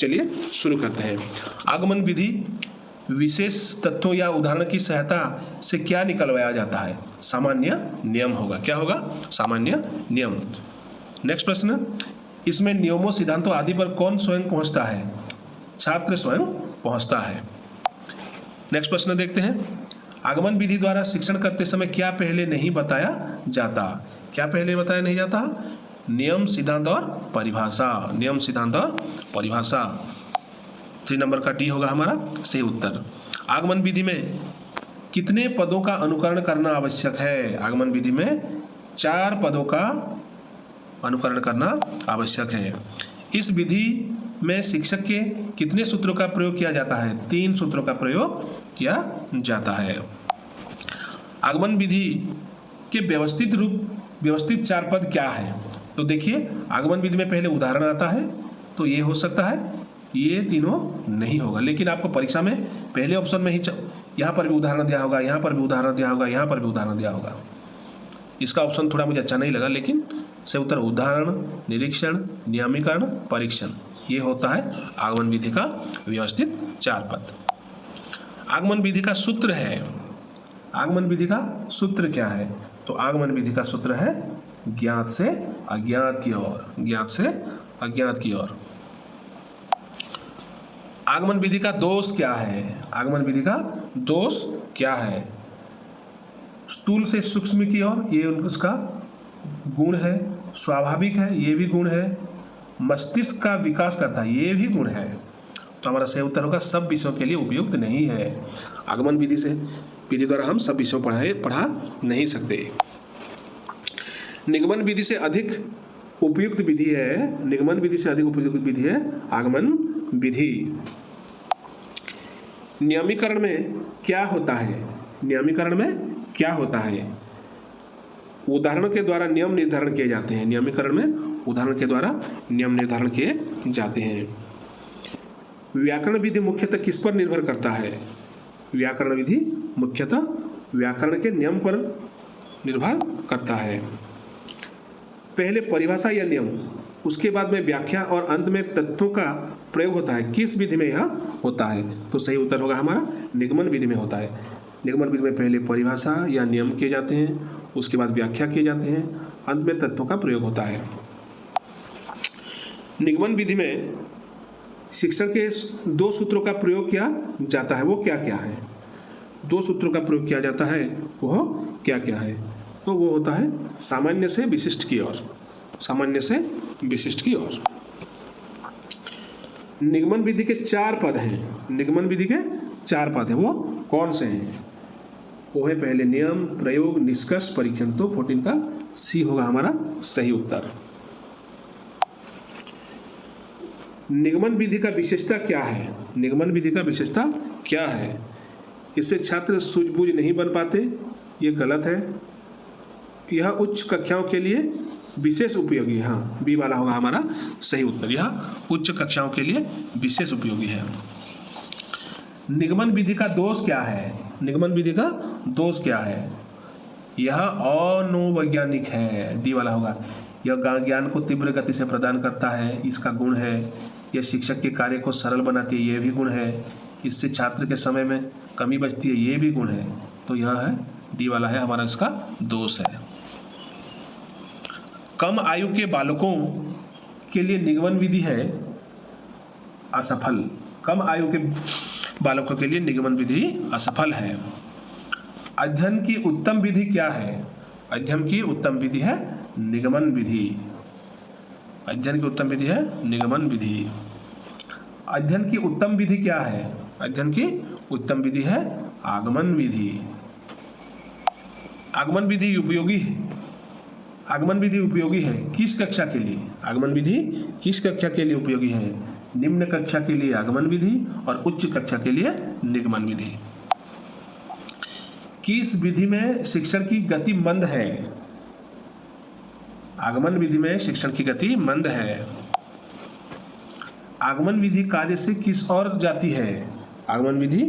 चलिए शुरू करते हैं। आगमन विधि विशेष तथ्यों या उदाहरण की सहायता से क्या निकलवाया जाता है? सामान्य नियम होगा। क्या होगा? सामान्य नियम। नेक्स्ट प्रश्न, इसमें नियमों, सिद्धांतों आदि पर कौन स्वयं पहुंचता है? छात्र स्वयं पहुंचता है। नेक्स्ट प्रश्न देखते हैं, आगमन विधि द्वारा शिक्षण करते समय क्या पहले नहीं बताया जाता? क्या पहले बताया नहीं जाता? नियम, सिद्धांत और परिभाषा। नियम, सिद्धांत और परिभाषा। 3 नंबर का डी होगा हमारा सही उत्तर। आगमन विधि में कितने पदों का अनुकरण करना आवश्यक है? आगमन विधि में 4 पदों का अनुकरण करना आवश्यक है। इस विधि में शिक्षक के कितने सूत्रों का प्रयोग किया जाता है? 3 सूत्रों का प्रयोग किया जाता है। आगमन विधि के व्यवस्थित 4 पद क्या है? तो देखिए, आगमन विधि में पहले उदाहरण आता है, तो ये हो सकता है, ये तीनों नहीं होगा। लेकिन आपको परीक्षा में पहले ऑप्शन में ही यहाँ पर भी उदाहरण दिया होगा, यहाँ पर भी उदाहरण दिया होगा, यहाँ पर भी उदाहरण दिया होगा। इसका ऑप्शन थोड़ा मुझे अच्छा नहीं लगा, लेकिन सही उत्तर उदाहरण, निरीक्षण, नियमीकरण, परीक्षण, ये होता है आगमन विधि का व्यवस्थित 4 पद। आगमन विधि का सूत्र है। आगमन विधि का सूत्र क्या है? तो आगमन विधि का सूत्र है ज्ञात से अज्ञात की ओर। ज्ञात से अज्ञात की ओर। आगमन विधि का दोष क्या है? आगमन विधि का दोष क्या है? स्थूल से सूक्ष्म की ओर, ये उसका गुण है। स्वाभाविक है, ये भी गुण है। मस्तिष्क का विकास करता है, ये भी गुण है। तो हमारा सही उत्तर होगा सब विषयों के लिए उपयुक्त नहीं है। आगमन विधि द्वारा हम सब विषयों पढ़ा नहीं सकते। निगमन विधि से अधिक उपयुक्त विधि है। निगमन विधि से अधिक उपयुक्त विधि है आगमन विधि। नियमीकरण में क्या होता है? नियमीकरण में क्या होता है? उदाहरणों के द्वारा नियम निर्धारण किए जाते हैं। नियमीकरण में उदाहरण के द्वारा नियम निर्धारण किए जाते हैं। व्याकरण विधि मुख्यतः किस पर निर्भर करता है? व्याकरण विधि मुख्यतः व्याकरण के नियम पर निर्भर करता है। पहले परिभाषा या नियम, उसके बाद में व्याख्या और अंत में तथ्यों का प्रयोग होता है। किस विधि में यह होता है? तो सही उत्तर होगा हमारा निगमन विधि में होता है। निगमन विधि में पहले परिभाषा या नियम किए जाते हैं, उसके बाद व्याख्या किए जाते हैं, अंत में तथ्यों का प्रयोग होता है। निगमन विधि में शिक्षण के 2 सूत्रों का प्रयोग किया जाता है। वो क्या क्या है? 2 सूत्रों का प्रयोग किया जाता है, वो क्या क्या है? तो वो होता है सामान्य से विशिष्ट की ओर। सामान्य से विशिष्ट की ओर। निगमन विधि के 4 पद हैं। निगमन विधि के 4 पद हैं, वो कौन से हैं? वो है पहले नियम, प्रयोग, निष्कर्ष, परीक्षण। तो 14 का सी होगा हमारा सही उत्तर। निगमन विधि का विशेषता क्या है? निगमन विधि का विशेषता क्या है? इससे छात्र सूझबूझ नहीं बन पाते, ये गलत है। यह उच्च कक्षाओं के लिए विशेष उपयोगी है। हाँ, बी वाला होगा हमारा सही उत्तर। यह उच्च कक्षाओं के लिए विशेष उपयोगी है। निगमन विधि का दोष क्या है? निगमन विधि का दोष क्या है? यह अनौवैज्ञानिक है। डी वाला होगा। यह ज्ञान को तीव्र गति से प्रदान करता है, इसका गुण है। यह शिक्षक के कार्य को सरल बनाती है, ये भी गुण है। इससे छात्र के समय में कमी बचती है, ये भी गुण है। तो यह है डी वाला है हमारा इसका दोष है। कम आयु के बालकों के लिए निगमन विधि है असफल। कम आयु के बालकों के लिए निगमन विधि असफल है। अध्ययन की उत्तम विधि क्या है? अध्ययन की उत्तम विधि है निगमन विधि। अध्ययन की उत्तम विधि है निगमन विधि। अध्ययन की उत्तम विधि क्या है? अध्ययन की उत्तम विधि है आगमन विधि। आगमन विधि उपयोगी है। आगमन विधि उपयोगी है किस कक्षा के लिए? आगमन विधि किस कक्षा के लिए उपयोगी है? निम्न कक्षा के लिए आगमन विधि और उच्च कक्षा के लिए निगमन विधि। किस विधि में शिक्षण की गति मंद है? आगमन विधि में शिक्षण की गति मंद है। आगमन विधि कार्य से किस ओर जाती है? आगमन विधि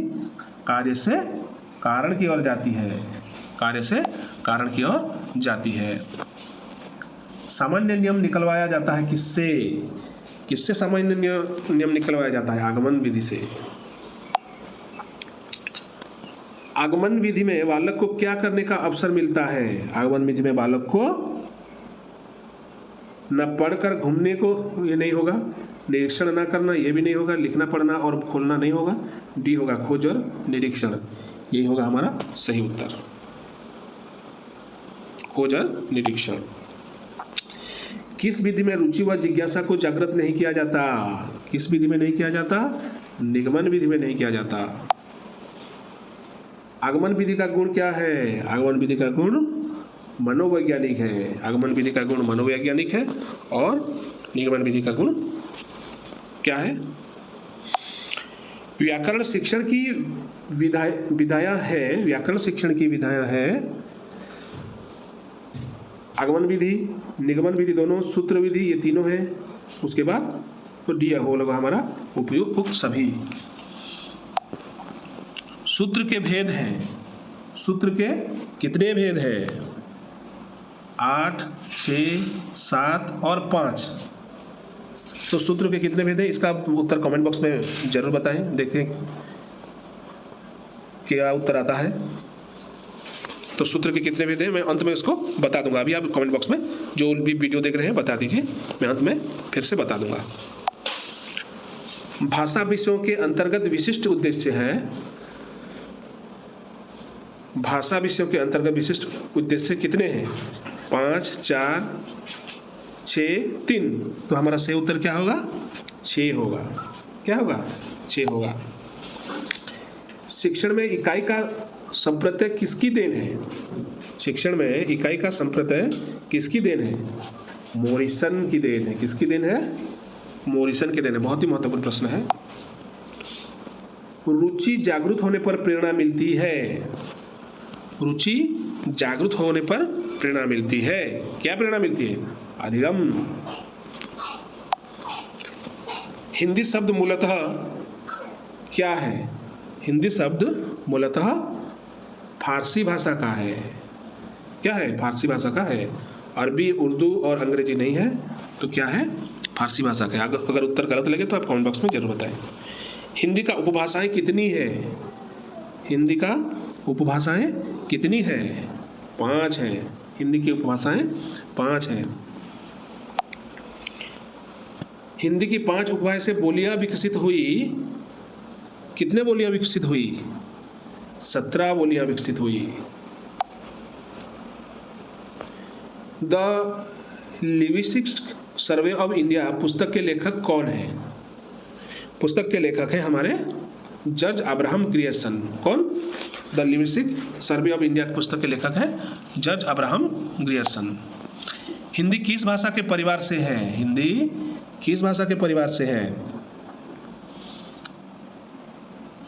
कार्य से कारण की ओर जाती है। कार्य से कारण की ओर जाती है। सामान्य नियम निकलवाया जाता है किससे? किससे सामान्य नियम निकलवाया जाता है? आगमन विधि से। आगमन विधि में बालक को क्या करने का अवसर मिलता है? आगमन विधि में बालक को न पढ़कर घूमने को ये नहीं होगा, निरीक्षण ना करना ये भी नहीं होगा, लिखना पढ़ना और खोलना नहीं होगा। डी होगा खोज और निरीक्षण, यही होगा हमारा सही उत्तर, खोज और निरीक्षण। किस विधि में रुचि व जिज्ञासा को जागृत नहीं किया जाता? किस विधि में नहीं किया जाता? निगमन विधि में नहीं किया जाता। आगमन विधि का गुण क्या है? आगमन विधि का गुण मनोवैज्ञानिक है। आगमन विधि का गुण मनोवैज्ञानिक है और निगमन विधि का गुण क्या है? व्याकरण शिक्षण की विधाया है। व्याकरण शिक्षण की विधाया है आगमन विधि, निगमन विधि दोनों, सूत्र विधि, ये तीनों है। उसके बाद तो डी होगा हमारा उपयुक्त सभी। सूत्र के भेद हैं। सूत्र के कितने भेद हैं? 8, 6, 7 और 5। तो सूत्र के कितने भेद हैं? इसका उत्तर कमेंट बॉक्स में जरूर बताएं, देखते हैं क्या उत्तर आता है। तो सूत्र के कितने भेद हैं मैं अंत में इसको बता दूंगा। अभी आप कमेंट बॉक्स में जो भी वीडियो देख रहे हैं बता दीजिए, मैं अंत में फिर से बता दूंगा। भाषा विषयों के अंतर्गत विशिष्ट उद्देश्य है। भाषा विषयों के अंतर्गत विशिष्ट उद्देश्य कितने हैं? 5, 4, 6, 3। तो हमारा सही उत्तर क्या होगा? 6 होगा। क्या होगा? 6 होगा। शिक्षण में इकाई का संप्रत्यय किसकी देन है? शिक्षण में इकाई का संप्रत्यय किसकी देन है? मोरिसन की देन है। किसकी देन है? मोरिसन की देन है। बहुत ही महत्वपूर्ण प्रश्न है। रुचि जागृत होने पर प्रेरणा मिलती है। रुचि जागृत होने पर प्रेरणा मिलती है। क्या प्रेरणा मिलती है? अधिगम। हिंदी शब्द मूलतः क्या है? हिंदी शब्द मूलतः फारसी भाषा का है। क्या है? फारसी भाषा का है। अरबी, उर्दू और अंग्रेजी नहीं है। तो क्या है? फारसी भाषा का है। अगर उत्तर गलत लगे तो आप कमेंट बॉक्स में जरूर बताएं। हिंदी का उपभाषाएं कितनी है? हिंदी का उपभाषाएं कितनी है? 5 हैं। हिंदी की उपभाषाएं 5 हैं। हिंदी की 5 उपभाषा से बोलियां विकसित हुई। कितने बोलियां विकसित हुई? 17 बोलियां विकसित हुई। The linguistic survey of India पुस्तक के लेखक कौन है? पुस्तक के लेखक हैं हमारे जॉर्ज अब्राहम ग्रियर्सन। कौन? The linguistic survey of India पुस्तक के लेखक हैं जॉर्ज अब्राहम ग्रियर्सन। हिंदी किस भाषा के परिवार से है? हिंदी किस भाषा के परिवार से है?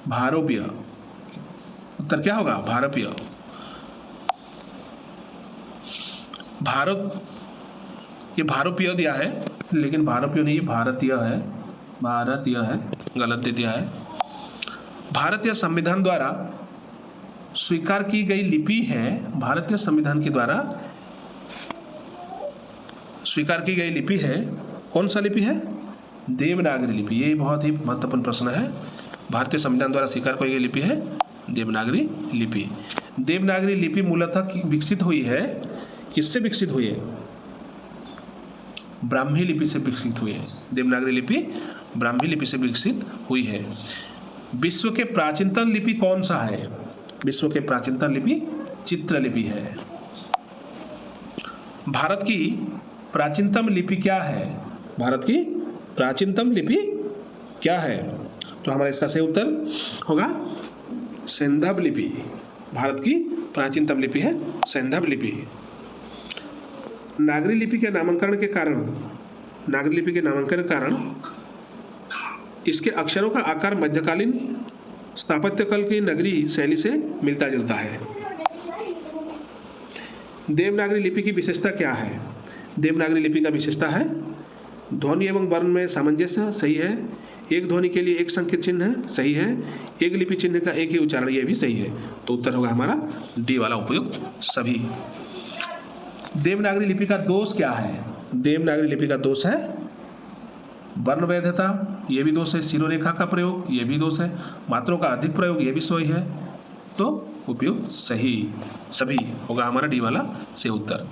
भारोपीय। उत्तर क्या होगा? भारोपीय। भारत, ये भारोपीय दिया है लेकिन भारोपीय नहीं, भारतीय है। भारतीय है, गलत दे दिया है। भारतीय संविधान द्वारा स्वीकार की गई लिपि है। भारतीय संविधान के द्वारा स्वीकार की गई लिपि है। कौन सा लिपि है? देवनागरी लिपि। ये बहुत ही महत्वपूर्ण प्रश्न है। भारतीय संविधान द्वारा स्वीकार की गई लिपि है देवनागरी लिपि। देवनागरी लिपि मूलतः विकसित हुई है। किससे विकसित हुई है? ब्राह्मी लिपि से विकसित हुई है। देवनागरी लिपि ब्राह्मी लिपि से विकसित हुई है। विश्व के प्राचीनतम लिपि कौन सा है? विश्व के प्राचीनतम लिपि चित्रलिपि है। भारत की प्राचीनतम लिपि क्या है? भारत की प्राचीनतम लिपि क्या है? तो हमारा इसका सही उत्तर होगा सिंधव लिपि। भारत की प्राचीनतम लिपि है सिंधव लिपि। नागरी लिपि के नामांकन के कारण इसके अक्षरों का आकार मध्यकालीन स्थापत्य कला की नगरी शैली से मिलता जुलता है। देवनागरी लिपि की विशेषता क्या है? देवनागरी लिपि का विशेषता है ध्वनि एवं वर्ण में सामंजस्य। सही है। एक ध्वनि के लिए एक संकेत चिन्ह है। सही है। एक लिपि चिन्ह का एक ही उच्चारण, यह भी सही है। तो उत्तर होगा हमारा डी वाला उपयुक्त सभी। देवनागरी लिपि का दोष क्या है? देवनागरी लिपि का दोष है वर्ण वैधता, ये भी दोष है। शिरोरेखा का प्रयोग, ये भी दोष है। मात्रों का अधिक प्रयोग, ये भी सही है। तो उपयुक्त सही सभी होगा हमारा डी वाला से उत्तर।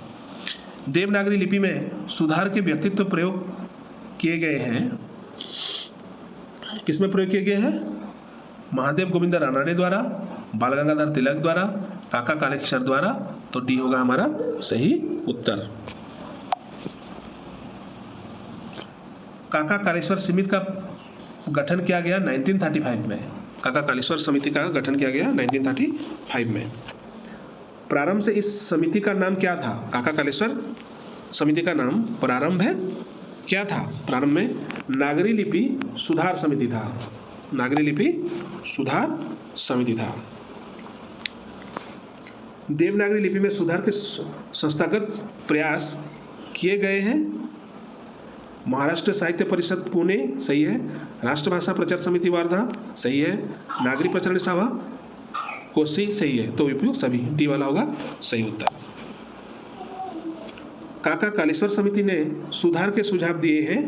देवनागरी लिपि में सुधार के व्यक्तित्व प्रयोग किए गए हैं। किसमें प्रयोग किए गए हैं? महादेव गोविंद रानड़े द्वारा, बाल गंगाधर तिलक द्वारा, काका कालेश्वर द्वारा। तो डी होगा हमारा सही उत्तर। काका कालेश्वर समिति का गठन किया गया 1935 में। काका कालेश्वर समिति का गठन किया गया 1935 में। प्रारंभ से इस समिति का नाम क्या था? काका कालेश्वर समिति का नाम प्रारंभ है क्या था? प्रारंभ में नागरी लिपि सुधार समिति था। नागरी लिपि सुधार समिति था। देवनागरी लिपि में सुधार के संस्थागत प्रयास किए गए हैं। महाराष्ट्र साहित्य परिषद पुणे सही है। राष्ट्रभाषा प्रचार समिति वार्धा सही है। नागरी प्रचारण सभा कोसी सही है। तो उपयुक्त सभी डी वाला होगा सही उत्तर। काका कालेश्वर समिति ने सुधार के सुझाव दिए हैं।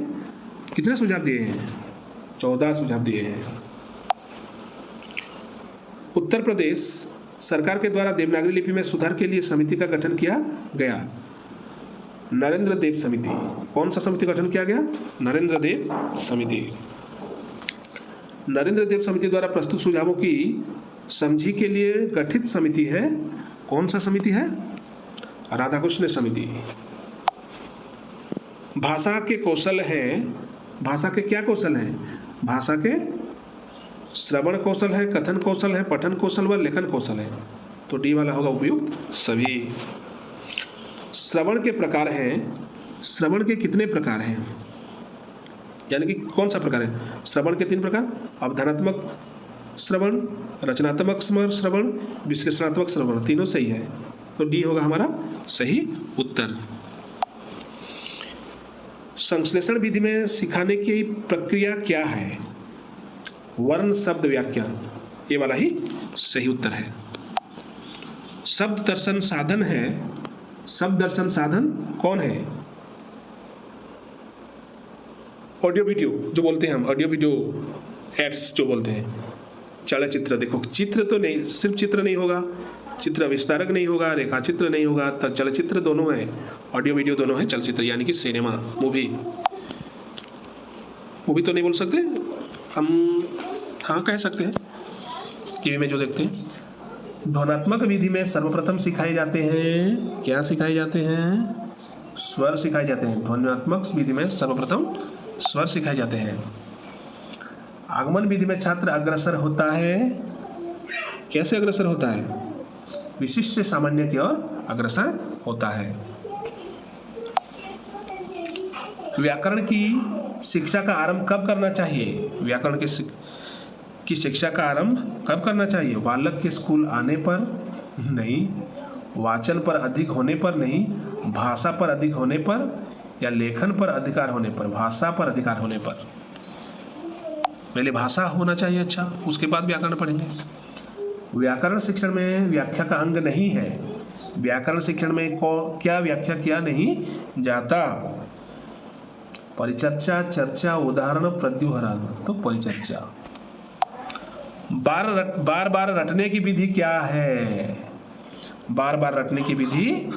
कितने सुझाव दिए हैं? 14 सुझाव दिए हैं। उत्तर प्रदेश सरकार के द्वारा देवनागरी लिपि में सुधार के लिए समिति का गठन किया गया। नरेंद्र देव समिति। कौन सा समिति गठन किया गया? नरेंद्र देव समिति। नरेंद्र देव समिति द्वारा प्रस्तुत सुझावों की समझी के लिए गठित समिति है। कौन सा समिति है? राधाकृष्ण समिति। भाषा के कौशल है। भाषा के क्या कौशल हैं? भाषा के श्रवण कौशल है, कथन कौशल है, पठन कौशल व लेखन कौशल है। तो डी वाला होगा उपयुक्त सभी। श्रवण के प्रकार हैं। श्रवण के कितने प्रकार हैं? यानी कि कौन सा प्रकार है? श्रवण के 3 प्रकार: अवधानात्मक श्रवण, रचनात्मक श्रवण, विश्लेषणात्मक श्रवण। तीनों सही है। तो डी होगा हमारा सही उत्तर। संश्लेषण विधि में सिखाने की प्रक्रिया क्या है? वर्ण शब्द व्याख्या, ये वाला ही सही उत्तर है। शब्द दर्शन साधन है। शब्द दर्शन साधन कौन है? ऑडियो वीडियो जो बोलते हैं हम, ऑडियो वीडियो एड्स जो बोलते हैं, चलचित्र। देखो चित्र तो नहीं, सिर्फ चित्र नहीं होगा, चित्र विस्तारक नहीं होगा, रेखा चित्र नहीं होगा, तो चलचित्र दोनों है, ऑडियो वीडियो दोनों है। चलचित्र यानी कि सिनेमा, मूवी। मूवी तो नहीं बोल सकते हम, हाँ कह सकते हैं, टीवी में जो देखते हैं। ध्वनात्मक विधि में सर्वप्रथम सिखाए जाते हैं, क्या सिखाए जाते हैं? स्वर सिखाए जाते हैं। ध्वनात्मक विधि में सर्वप्रथम स्वर सिखाए जाते हैं। आगमन विधि में छात्र अग्रसर होता है। कैसे अग्रसर होता है? विशिष्ट से सामान्य की ओर अग्रसर होता है। व्याकरण की शिक्षा का आरंभ कब करना चाहिए? व्याकरण की शिक्षा का आरंभ कब करना चाहिए? बालक के स्कूल आने पर नहीं, वाचन पर अधिक होने पर नहीं, भाषा पर अधिक होने पर, या लेखन पर अधिकार होने पर। भाषा पर अधिकार होने पर। पहले भाषा होना चाहिए अच्छा, उसके बाद व्याकरण पढ़ेंगे। व्याकरण शिक्षण में व्याख्या का अंग नहीं है। व्याकरण शिक्षण में क्या व्याख्या किया नहीं जाता? परिचर्चा, चर्चा, उदाहरण, प्रत्युहरण। तो परिचर्चा। बार बार रटने की विधि क्या है? बार बार रटने की विधि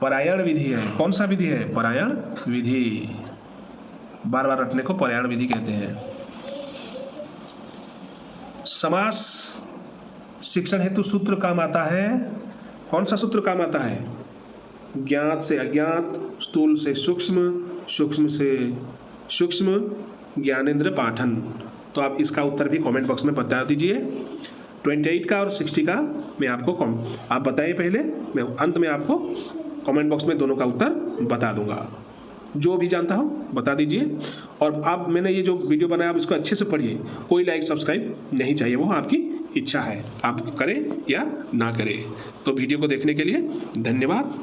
परायण विधि है। कौन सा विधि है? परायण विधि। बार बार रटने को परायण विधि कहते हैं। समास शिक्षण हेतु सूत्र काम आता है। कौन सा सूत्र काम आता है? ज्ञात से अज्ञात, स्थूल से सूक्ष्म, सूक्ष्म से सूक्ष्म, ज्ञानेंद्र पाठन। तो आप इसका उत्तर भी कमेंट बॉक्स में बता दीजिए। 28 का और 60 का मैं आपको आप बताइए पहले, मैं अंत में आपको कमेंट बॉक्स में दोनों का उत्तर बता दूंगा। जो भी जानता हो बता दीजिए। और आप, मैंने ये जो वीडियो बनाया आप इसको अच्छे से पढ़िए। कोई लाइक सब्सक्राइब नहीं चाहिए, वो आपकी इच्छा है, आप करें या ना करें। तो वीडियो को देखने के लिए धन्यवाद।